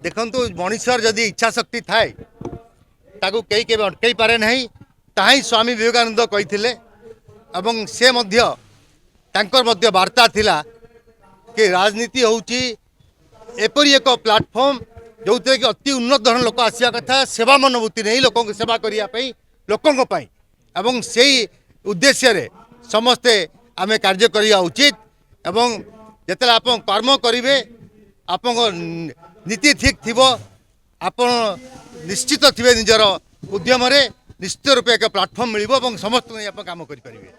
देखु मनीषर जदि इच्छा शक्ति थाए ताकू कई के अटकई पारे नहीं ताही स्वामी विवेकानंद कही एवं से मध्य वार्ता थिला कि राजनीति होउची एपरी एक प्लाटफॉर्म जो थे कि अति उन्नत धरण लोक आसिया कथा सेवा मनोभूति नहीं लोक सेवा करने लोकों एवं से उद्देश्य रे समस्ते आमे कार्य करिया उचित एवं जेतेला आप कर्म करिवे आपन नीति ठीक थिबो आपन निश्चित थिबे निजर उद्यम रे निश्चित रूपे एक प्लाटफॉर्म मिलिबो एवं समस्त नहीं आप काम करि परिबे।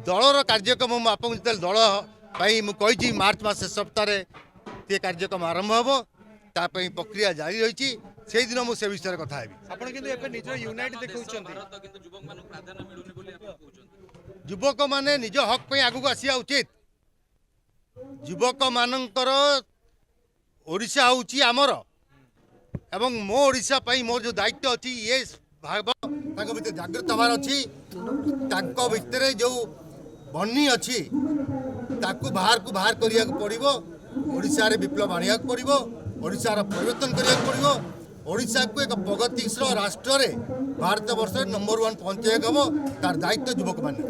दलर कार्यक्रम आपन जेतेल दल पाई मु कहि मार्च मास सप्ताह रे ते कार्यक्रम आरंभ हबो ता पई प्रक्रिया जारी रहिछि से दिन मु से विषय कथा हेबी। आपण किंतु एबे निज यूनाइट देखौछन्ती युवक माने निज हक पे आगु आसिया उचित। युवक मानकर ओडिशा होउची आमर एवं मो ओडिशा पई मोर जो दायित्व अछि ये भाव ताको भितर जागृत हबार अछि ताको भितर जो बन्नी अछि ताको बाहर करिया पड़िबो। ओडिशा रे विप्लव आनिया पड़िबो ओडिशा रा परिवर्तन करिया पड़िबो ओडिशा को एक प्रगतिशील राष्ट्र रे भारत वर्ष नंबर 1 पहुंचे गबो तार दायित्व युवक माने।